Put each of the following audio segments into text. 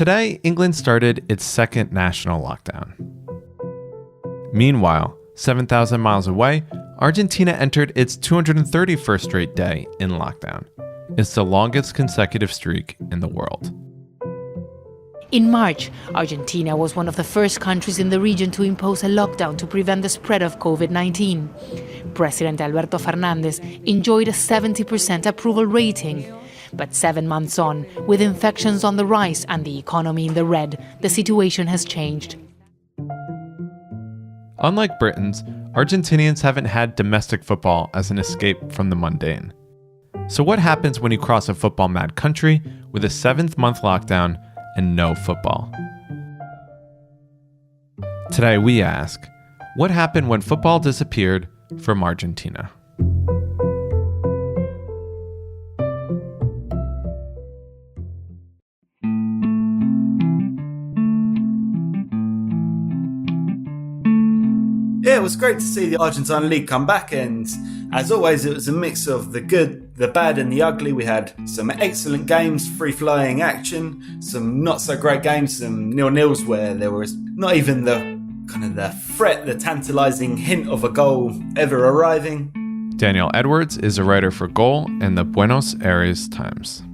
Today, England started its second national lockdown. Meanwhile, 7,000 miles away, Argentina entered its 231st straight day in lockdown. It's the longest consecutive streak in the world. In March, Argentina was one of the first countries in the region to impose a lockdown to prevent the spread of COVID-19. President Alberto Fernández enjoyed a 70% approval rating. But 7 months on, with infections on the rise and the economy in the red, the situation has changed. Unlike Britons, Argentinians haven't had domestic football as an escape from the mundane. So what happens when you cross a football-mad country with a 7th-month lockdown and no football? Today we ask, what happened when football disappeared from Argentina? Yeah, it was great to see the Argentine League come back, and as always it was a mix of the good, the bad and the ugly. We had some excellent games, free-flowing action, some not so great games, some 0-0s where there was not even the threat, the tantalising hint of a goal ever arriving. Daniel Edwards is a writer for Goal and the Buenos Aires Times.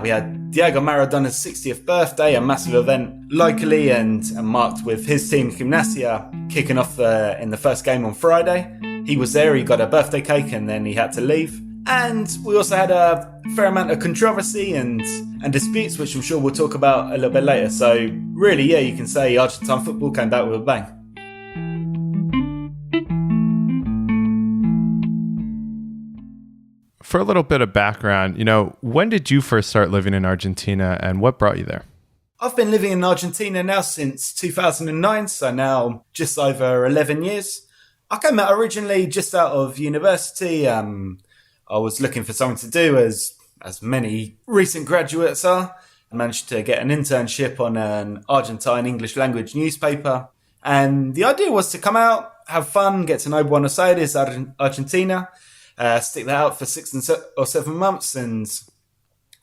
We had Diego Maradona's 60th birthday, a massive event locally and marked with his team Gimnasia kicking off in the first game on Friday. He was there, he got a birthday cake and then he had to leave. And we also had a fair amount of controversy and disputes, which I'm sure we'll talk about a little bit later. So really, yeah, you can say Argentine football came back with a bang. For a little bit of background, when did you first start living in Argentina and what brought you there? I've been living in Argentina now since 2009, so now just over 11 years. I came out originally just out of university. I was looking for something to do, as many recent graduates are. I managed to get an internship on an Argentine English language newspaper. And the idea was to come out, have fun, get to know Buenos Aires, Argentina. Stick that out for 6 or 7 months and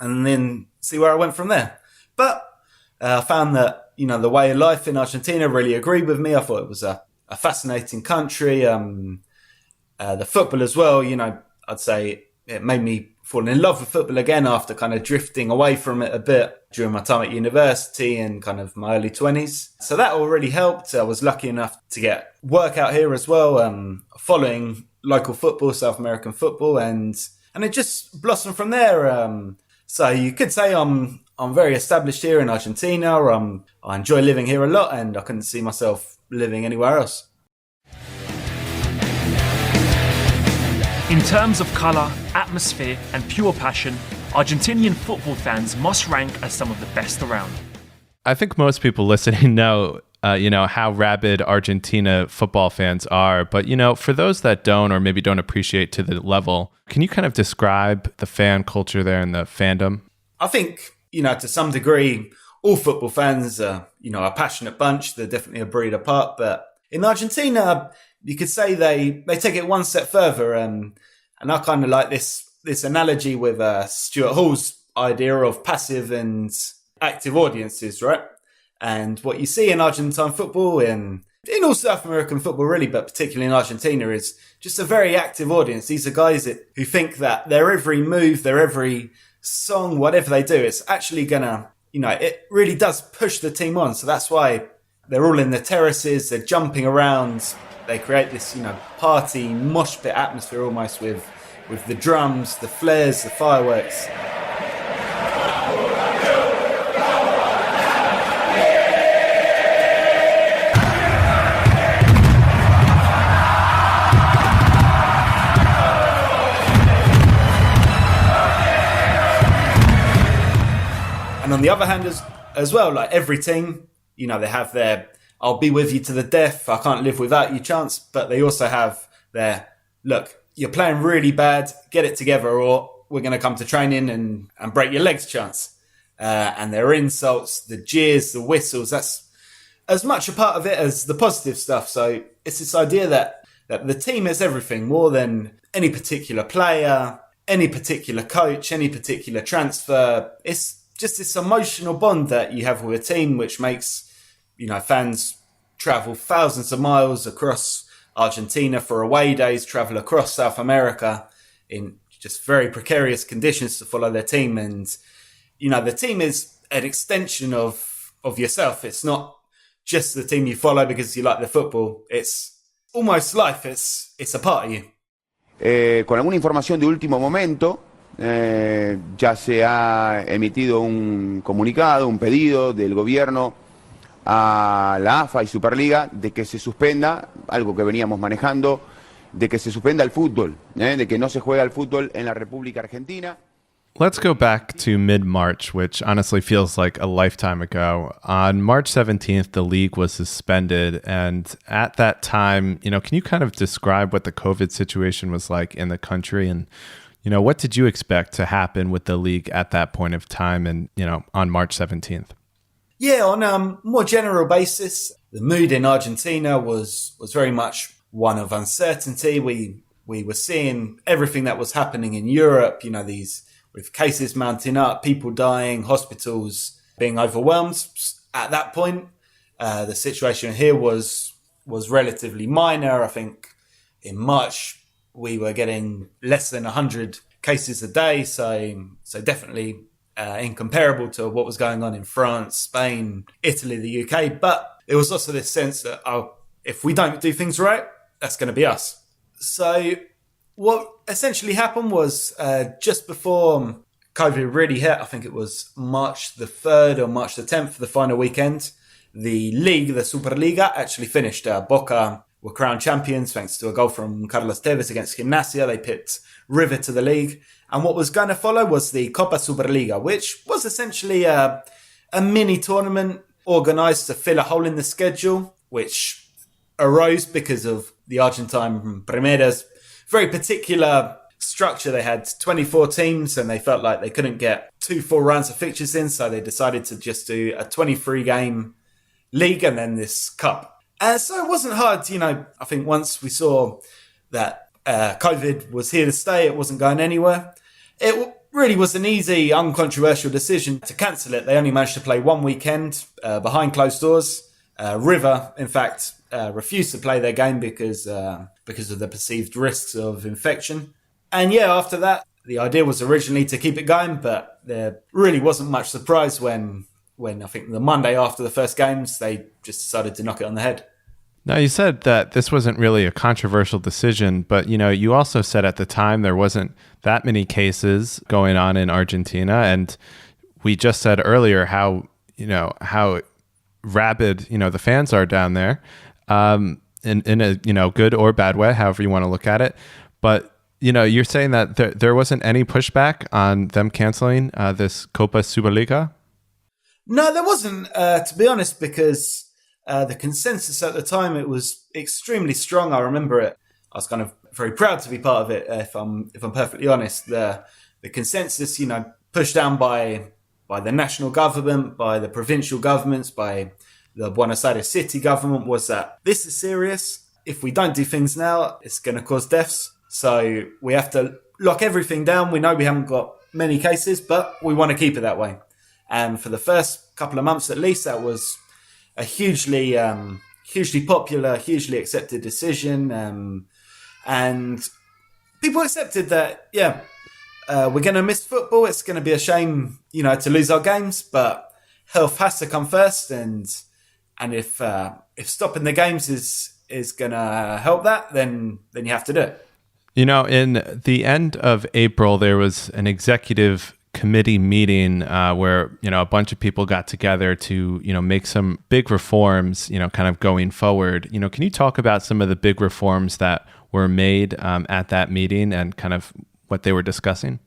then see where I went from there. But I found that, the way of life in Argentina really agreed with me. I thought it was a fascinating country. The football as well, I'd say it made me fall in love with football again after kind of drifting away from it a bit during my time at university and kind of my early 20s. So that all really helped. I was lucky enough to get work out here as well, following local football, South American football, and it just blossomed from there. So you could say I'm very established here in Argentina. I enjoy living here a lot, and I couldn't see myself living anywhere else. In terms of colour, atmosphere and pure passion, Argentinian football fans must rank as some of the best around. I think most people listening know how rabid Argentina football fans are. But, for those that don't or maybe don't appreciate to the level, can you kind of describe the fan culture there and the fandom? I think, to some degree, all football fans are, a passionate bunch. They're definitely a breed apart. But in Argentina, you could say they take it one step further. And I kind of like this analogy with Stuart Hall's idea of passive and active audiences, right? And what you see in Argentine football, in all South American football really, but particularly in Argentina, is just a very active audience. These are guys who think that their every move, their every song, whatever they do, it's actually gonna, it really does push the team on. So that's why they're all in the terraces, they're jumping around, they create this, party, mosh pit atmosphere almost with the drums, the flares, the fireworks. And on the other hand, as well, like every team, they have their "I'll be with you to the death, I can't live without you" chants, but they also have their "Look, you're playing really bad, get it together, or we're going to come to training and break your legs" chants. And their insults, the jeers, the whistles, that's as much a part of it as the positive stuff. So it's this idea that the team is everything, more than any particular player, any particular coach, any particular transfer. It's just this emotional bond that you have with a team, which makes, fans travel thousands of miles across Argentina for away days, travel across South America in just very precarious conditions to follow their team. And, the team is an extension of yourself. It's not just the team you follow because you like the football. It's almost life. It's a part of you. Con alguna información de último momento, ya se ha emitido un comunicado, un pedido del gobierno a la AFA y Superliga de que se suspenda, algo que veníamos manejando, de que se suspenda el fútbol, de que no se juega el fútbol en la República Argentina. Let's go back to mid-March, which honestly feels like a lifetime ago. On March 17th, the league was suspended. And at that time, can you kind of describe what the COVID situation was like in the country? And, what did you expect to happen with the league at that point of time and, on March 17th? Yeah, on a more general basis, the mood in Argentina was very much one of uncertainty. We were seeing everything that was happening in Europe, with cases mounting up, people dying, hospitals being overwhelmed. At that point, the situation here was relatively minor. I think in March, we were getting less than 100 cases a day. So definitely incomparable to what was going on in France, Spain, Italy, the UK. But there was also this sense that, if we don't do things right, that's going to be us. So what essentially happened was just before COVID really hit, I think it was March the 3rd or March the 10th, the final weekend, the league, the Superliga, actually finished. Boca were crowned champions thanks to a goal from Carlos Tevez against Gimnasia. They pipped River to the league. And what was going to follow was the Copa Superliga, which was essentially a mini tournament organised to fill a hole in the schedule, which arose because of the Argentine Primera's very particular structure. They had 24 teams and they felt like they couldn't get 2 full rounds of fixtures in, so they decided to just do a 23-game league and then this cup. So it wasn't hard, I think once we saw that COVID was here to stay, it wasn't going anywhere. It really was an easy, uncontroversial decision to cancel it. They only managed to play one weekend behind closed doors. River, in fact, refused to play their game because of the perceived risks of infection. And after that, the idea was originally to keep it going, but there really wasn't much surprise when I think the Monday after the first games, they just decided to knock it on the head. Now, you said that this wasn't really a controversial decision, but, you also said at the time there wasn't that many cases going on in Argentina. And we just said earlier how rabid, the fans are down there, in a, good or bad way, however you want to look at it. But, you're saying that there wasn't any pushback on them canceling this Copa Superliga? No, there wasn't, to be honest, because the consensus at the time, it was extremely strong. I remember it. I was kind of very proud to be part of it, if I'm perfectly honest. The consensus, pushed down by the national government, by the provincial governments, by the Buenos Aires city government, was that this is serious. If we don't do things now, it's going to cause deaths. So we have to lock everything down. We know we haven't got many cases, but we want to keep it that way. And for the first couple of months at least, that was a hugely popular, hugely accepted decision. And people accepted that, we're going to miss football. It's going to be a shame, to lose our games, but health has to come first. And if stopping the games is going to help that, then you have to do it. In the end of April, there was an executive committee meeting where, a bunch of people got together to, make some big reforms, kind of going forward. Can you talk about some of the big reforms that were made at that meeting and kind of what they were discussing?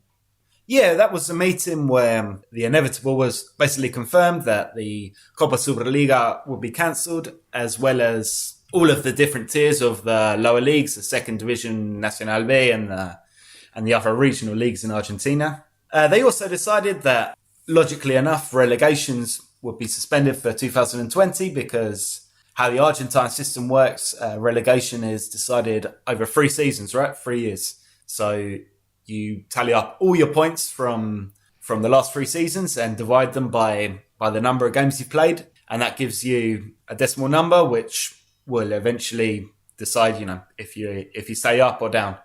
Yeah, that was a meeting where the inevitable was basically confirmed that the Copa Superliga would be cancelled, as well as all of the different tiers of the lower leagues, the second division, Nacional B, and the other regional leagues in Argentina. They also decided that, logically enough, relegations would be suspended for 2020 because how the Argentine system works, relegation is decided over 3 seasons, right? 3 years. So you tally up all your points from from the last 3 seasons and divide them by the number of games you've played. And that gives you a decimal number, which will eventually decide, if you stay up or down.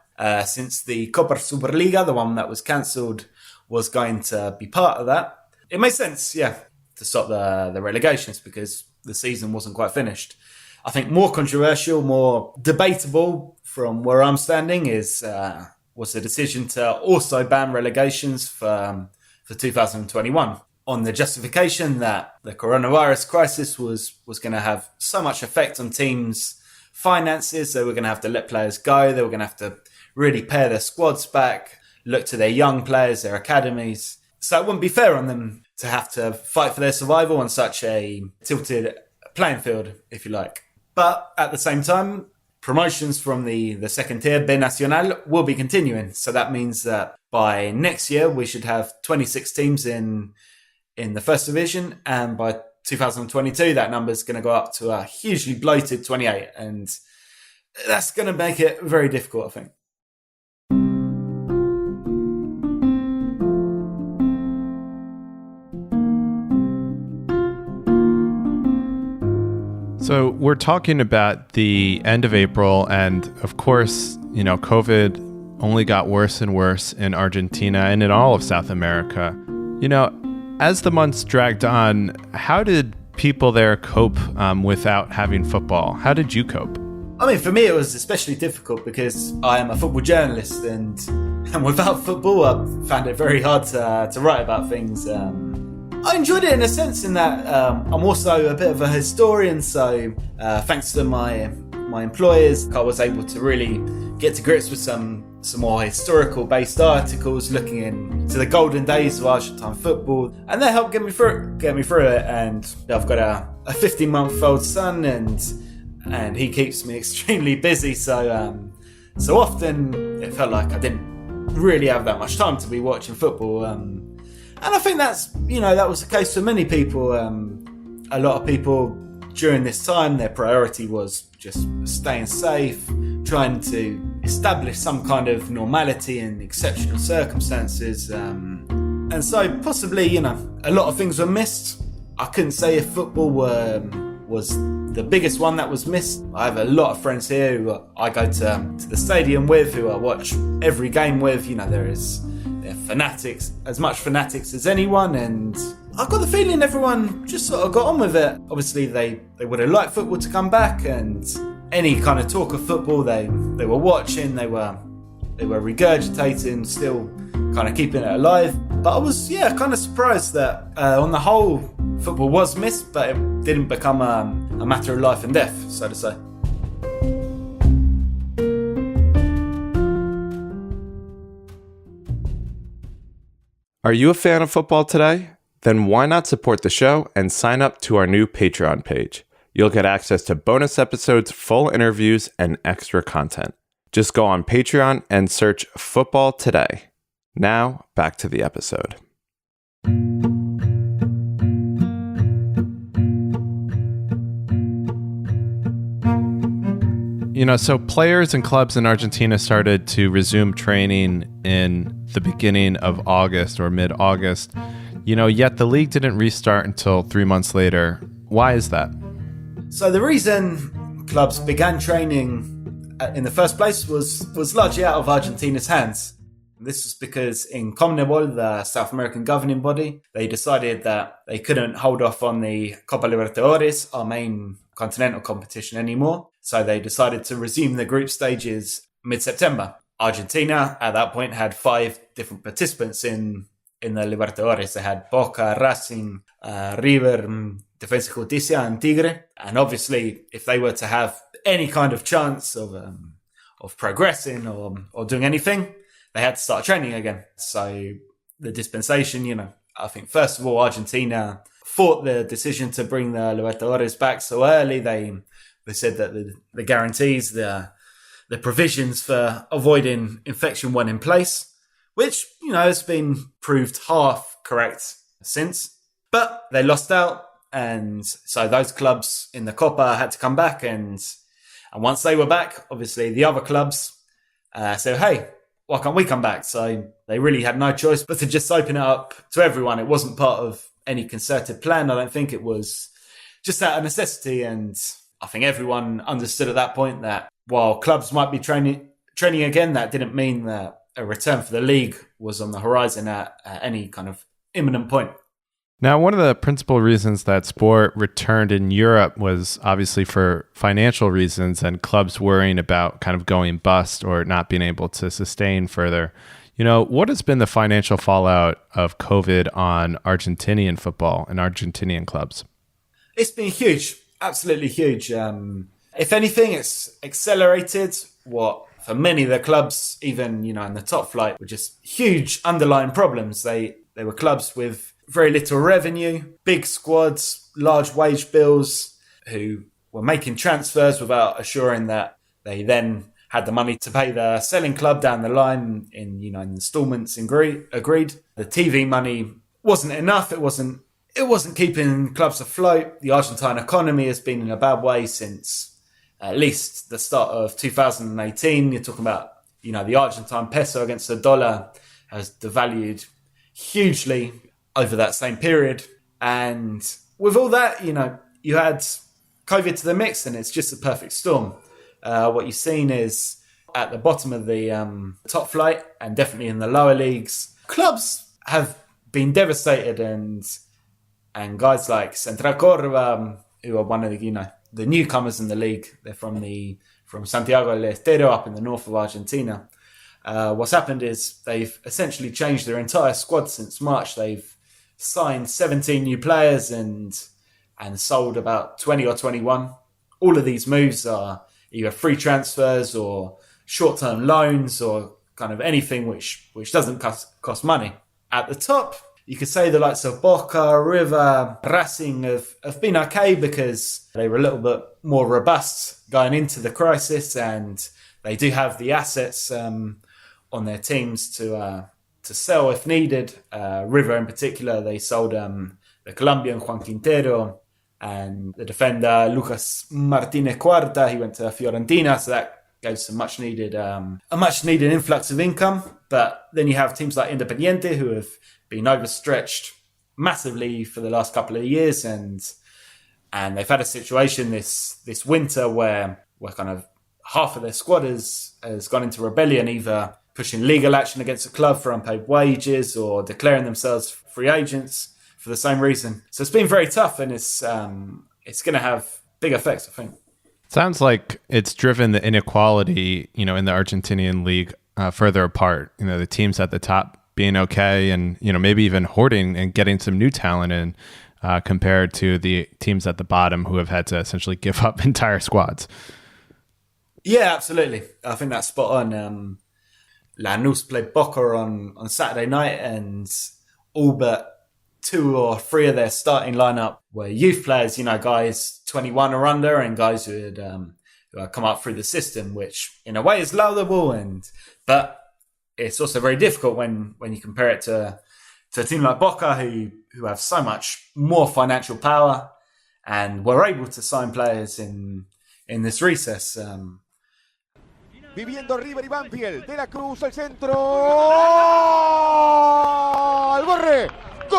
Since the Copa Superliga, the one that was cancelled, was going to be part of that, it made sense, to stop the relegations because the season wasn't quite finished. I think more controversial, more debatable from where I'm standing was the decision to also ban relegations for 2021 on the justification that the coronavirus crisis was going to have so much effect on teams' finances. They were going to have to let players go. They were going to have to really pare their squads back, look to their young players, their academies. So it wouldn't be fair on them to have to fight for their survival on such a tilted playing field, if you like. But at the same time, promotions from the second tier, B Nacional, will be continuing. So that means that by next year, we should have 26 teams in the first division. And by 2022, that number is going to go up to a hugely bloated 28. And that's going to make it very difficult, I think. So we're talking about the end of April, and of course, COVID only got worse and worse in Argentina and in all of South America. As the months dragged on, how did people there cope without having football? How did you cope? I mean, for me, it was especially difficult because I am a football journalist, and without football, I found it very hard to write about things. I enjoyed it in a sense in that I'm also a bit of a historian, so thanks to my employers, I was able to really get to grips with some more historical based articles looking into the golden days of Argentine football, and they helped get me through it. And I've got a 15-month-old son, and he keeps me extremely busy, so often it felt like I didn't really have that much time to be watching football. And I think that was the case for many people. A lot of people during this time, their priority was just staying safe, trying to establish some kind of normality in exceptional circumstances. And so possibly, a lot of things were missed. I couldn't say if football was the biggest one that was missed. I have a lot of friends here who I go to the stadium with, who I watch every game with. They're fanatics, as much fanatics as anyone, and I've got the feeling everyone just sort of got on with it. Obviously, they would have liked football to come back, and any kind of talk of football they were watching, they were regurgitating, still kind of keeping it alive. But I was, kind of surprised that on the whole, football was missed, but it didn't become a matter of life and death, so to say. Are you a fan of football today? Then why not support the show and sign up to our new Patreon page? You'll get access to bonus episodes, full interviews, and extra content. Just go on Patreon and search Football Today. Now, back to the episode. So players and clubs in Argentina started to resume training in the beginning of August or mid-August. Yet the league didn't restart until 3 months later. Why is that? So the reason clubs began training in the first place was largely out of Argentina's hands. This was because in CONMEBOL, the South American governing body, they decided that they couldn't hold off on the Copa Libertadores, our main continental competition, anymore. So they decided to resume the group stages mid-September. Argentina, at that point, had 5 different participants in the Libertadores. They had Boca, Racing, River, Defensa y Justicia, and Tigre. And obviously, if they were to have any kind of chance of progressing or doing anything, they had to start training again. So the dispensation, I think first of all, Argentina fought the decision to bring the Libertadores back so early. They said that the guarantees, the provisions for avoiding infection weren't in place, which, has been proved half correct since. But they lost out, and so those clubs in the Copa had to come back, and once they were back, obviously the other clubs said, hey, why can't we come back? So they really had no choice but to just open it up to everyone. It wasn't part of any concerted plan. I don't think it was just out of necessity. And I think everyone understood at that point that while clubs might be training again, that didn't mean that a return for the league was on the horizon at any kind of imminent point. Now, one of the principal reasons that sport returned in Europe was obviously for financial reasons and clubs worrying about kind of going bust or not being able to sustain further. What has been the financial fallout of COVID on Argentinian football and Argentinian clubs? It's been huge, absolutely huge. If anything, it's accelerated what for many of the clubs, even in the top flight, were just huge underlying problems. They were clubs with very little revenue, big squads, large wage bills, who were making transfers without assuring that they then had the money to pay the selling club down the line in installments agreed. The TV money wasn't enough. It wasn't keeping clubs afloat. The Argentine economy has been in a bad way since at least the start of 2018. You're talking about, the Argentine peso against the dollar has devalued hugely over that same period. And with all that, you had COVID to the mix, and it's just a perfect storm. What you've seen is at the bottom of the top flight and definitely in the lower leagues, clubs have been devastated, and guys like Central Córdoba, who are one of the newcomers in the league, they're from Santiago del Estero up in the north of Argentina. What's happened is they've essentially changed their entire squad since March. They've signed 17 new players and sold about 20 or 21. All of these moves are either free transfers or short-term loans or kind of anything which doesn't cost money. At the top, you could say the likes of Boca, River, Racing have been okay because they were a little bit more robust going into the crisis, and they do have the assets on their teams to sell if needed. River in particular, they sold the Colombian Juan Quintero and the defender Lucas Martinez Cuarta. He went to Fiorentina, so that gave some a much needed influx of income. But then you have teams like Independiente, who have been overstretched massively for the last couple of years, and they've had a situation this winter where kind of half of their squad has gone into rebellion, either pushing legal action against the club for unpaid wages or declaring themselves free agents for the same reason. So it's been very tough, and it's going to have big effects, I think. Sounds like it's driven the inequality, in the Argentinian league further apart. The teams at the top being okay, and maybe even hoarding and getting some new talent in, compared to the teams at the bottom who have had to essentially give up entire squads. Yeah, absolutely. I think that's spot on. Lanús played Boca on Saturday night, and all but 2 or 3 of their starting lineup were youth players, guys 21 or under, and guys who had come up through the system, which in a way is laudable, but it's also very difficult when you compare it to a team like Boca, who have so much more financial power and were able to sign players in this recess. Viviendo River y Banfield, de la Cruz, el centro, al borre, gol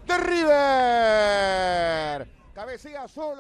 de River.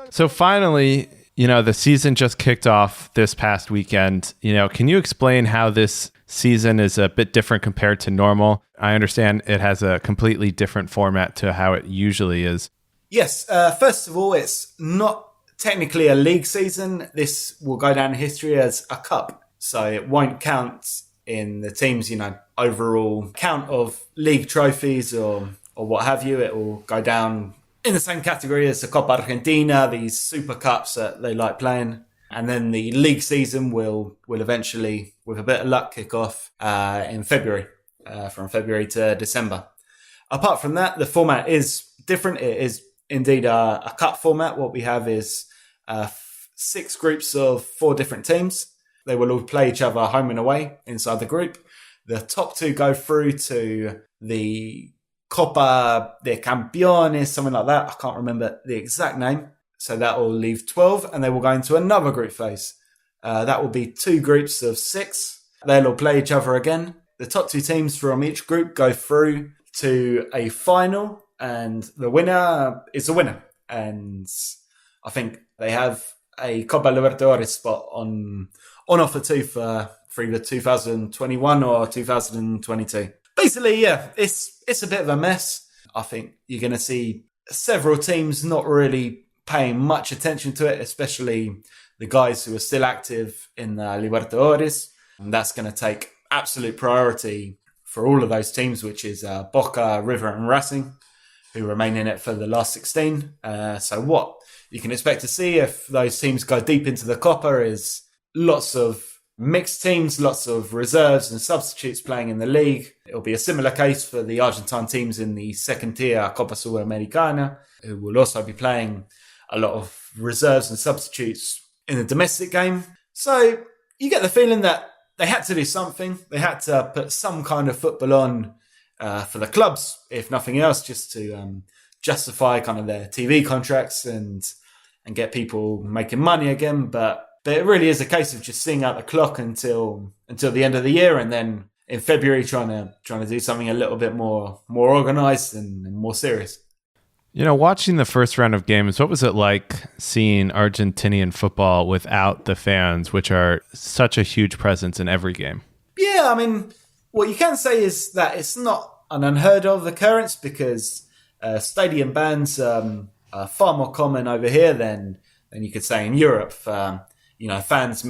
So finally, the season just kicked off this past weekend. Can you explain how this season is a bit different compared to normal? I understand it has a completely different format to how it usually is. Yes. First of all, it's not technically a league season. This will go down in history as a cup. So it won't count in the team's, overall count of league trophies or what have you. It will go down in the same category as the Copa Argentina, these super cups that they like playing. And then the league season will eventually, with a bit of luck, kick off in February, from February to December. Apart from that, the format is different. It is indeed a cup format. What we have is 6 groups of 4 different teams. They will all play each other home and away inside the group. The top 2 go through to the Copa de Campeones, something like that. I can't remember the exact name. So that will leave 12, and they will go into another group phase. That will be 2 groups of 6. They'll all play each other again. The top 2 teams from each group go through to a final, and the winner is the winner. And I think they have a Copa Libertadores spot on offer too for either 2021 or 2022. Basically, yeah, it's a bit of a mess. I think you're going to see several teams not really paying much attention to it, especially the guys who are still active in the Libertadores. And that's going to take absolute priority for all of those teams, which is Boca, River and Racing, who remain in it for the last 16. So what you can expect to see if those teams go deep into the Copa is lots of mixed teams, lots of reserves and substitutes playing in the league. It'll be a similar case for the Argentine teams in the second tier Copa Sudamericana, who will also be playing a lot of reserves and substitutes in the domestic game. So you get the feeling that they had to do something. They had to put some kind of football on for the clubs, if nothing else, just to justify kind of their TV contracts and get people making money again. But it really is a case of just seeing out the clock until the end of the year, and then in February trying to do something a little bit more organised and more serious. You know, watching the first round of games, what was it like seeing Argentinian football without the fans, which are such a huge presence in every game? Yeah, I mean, what you can say is that it's not an unheard of occurrence, because stadium bans are far more common over here than you could say in Europe. Fans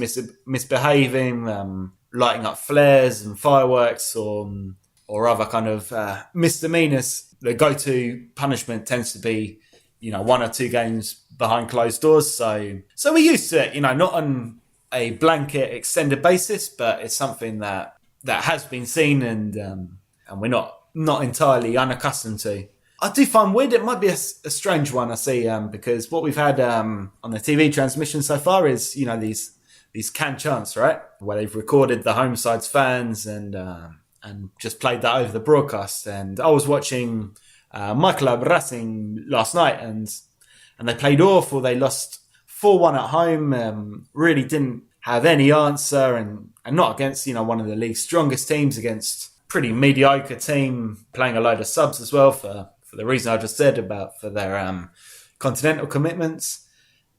misbehaving, lighting up flares and fireworks or other kind of misdemeanors. The go-to punishment tends to be, 1 or 2 games behind closed doors. So we're used to it, not on a blanket extended basis, but it's something that has been seen and we're not entirely unaccustomed to. I do find weird, it might be a strange one I see, because what we've had on the TV transmission so far is, these can chants, right? Where they've recorded the home side's fans and just played that over the broadcast. And I was watching my club, Racing, last night, and they played awful. They lost 4-1 at home, really didn't have any answer, and not against, one of the league's strongest teams, against pretty mediocre team, playing a load of subs as well for the reason I just said about for their continental commitments.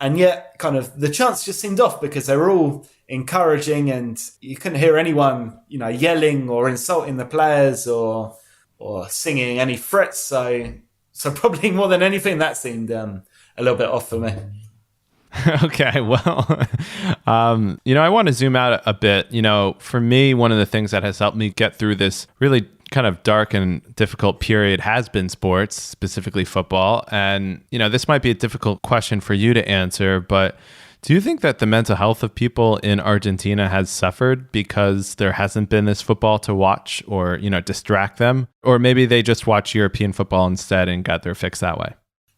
And yet kind of the chants just seemed off, because they were all encouraging and you couldn't hear anyone, yelling or insulting the players or singing any threats. So probably more than anything, that seemed a little bit off for me. Okay, well, I want to zoom out a bit. For me, one of the things that has helped me get through this really kind of dark and difficult period has been sports, specifically football. And, this might be a difficult question for you to answer, but do you think that the mental health of people in Argentina has suffered because there hasn't been this football to watch or, distract them? Or maybe they just watch European football instead and got their fix that way?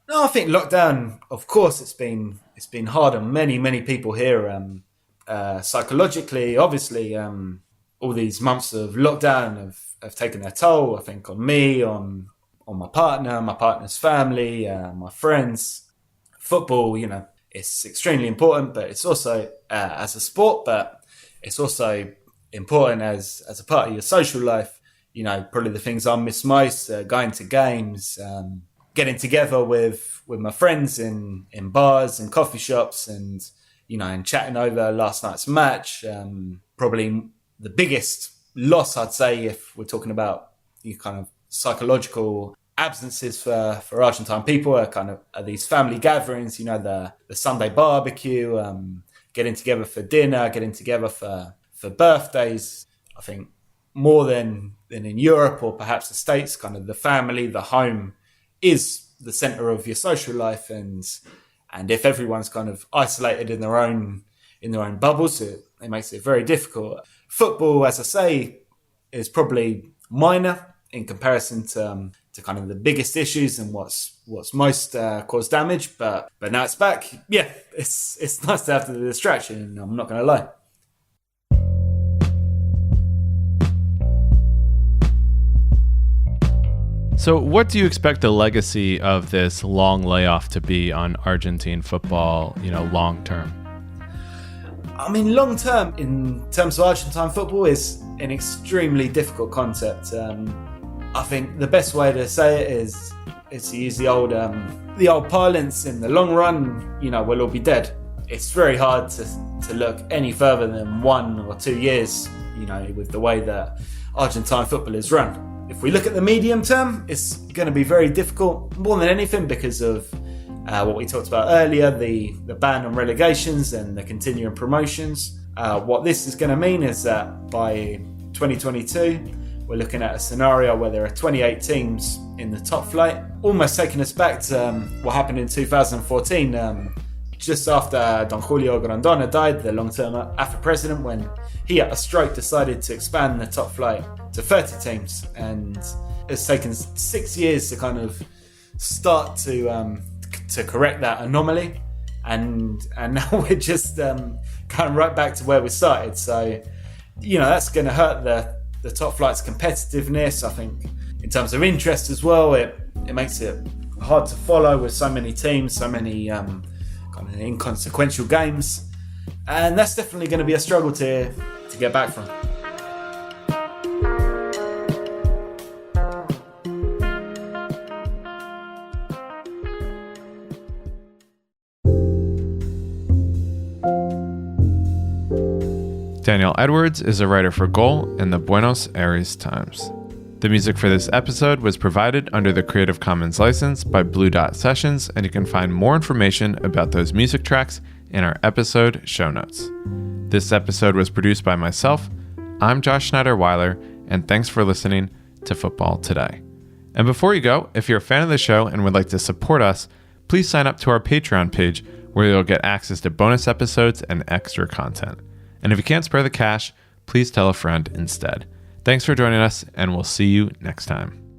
No, I think lockdown, of course, it's been hard on many, many people here. Psychologically, obviously, all these months of lockdown have taken their toll, I think, on me, on my partner, my partner's family, my friends. Football, it's extremely important, but it's also as a sport, but it's also important as a part of your social life. Probably the things I miss most, going to games, getting together with my friends in bars and coffee shops and chatting over last night's match. Probably the biggest loss, I'd say, if we're talking about kind of psychological absences for Argentine people, are these family gatherings, the Sunday barbecue, getting together for dinner, getting together for birthdays. I think more than in Europe or perhaps the States, kind of the family, the home is the center of your social life, and if everyone's kind of isolated in their own bubbles, it makes it very difficult. Football, as I say, is probably minor in comparison to kind of the biggest issues and what's most caused damage, but now it's back. Yeah, it's nice to have the distraction, I'm not going to lie. So what do you expect the legacy of this long layoff to be on Argentine football, long term? I mean, long term, in terms of Argentine football, is an extremely difficult concept. I think the best way to say it is to use the old parlance. In the long run, we'll all be dead. It's very hard to look any further than 1 or 2 years, with the way that Argentine football is run. If we look at the medium term, it's going to be very difficult, more than anything because of what we talked about earlier, the ban on relegations and the continuing promotions. What this is going to mean is that by 2022, we're looking at a scenario where there are 28 teams in the top flight, almost taking us back to what happened in 2014, just after Don Julio Grondona died, the long-term AFA president, when he at a stroke decided to expand the top flight to 30 teams, and it's taken 6 years to kind of start to correct that anomaly, and now we're just going right back to where we started. So that's going to hurt the top flight's competitiveness. I think in terms of interest as well, it makes it hard to follow with so many teams, so many kind of inconsequential games, and that's definitely going to be a struggle to get back from. Daniel Edwards is a writer for Goal and the Buenos Aires Times. The music for this episode was provided under the Creative Commons license by Blue Dot Sessions, and you can find more information about those music tracks in our episode show notes. This episode was produced by myself. I'm Josh Schneider-Weiler, and thanks for listening to Football Today. And before you go, if you're a fan of the show and would like to support us, please sign up to our Patreon page where you'll get access to bonus episodes and extra content. And if you can't spare the cash, please tell a friend instead. Thanks for joining us, and we'll see you next time.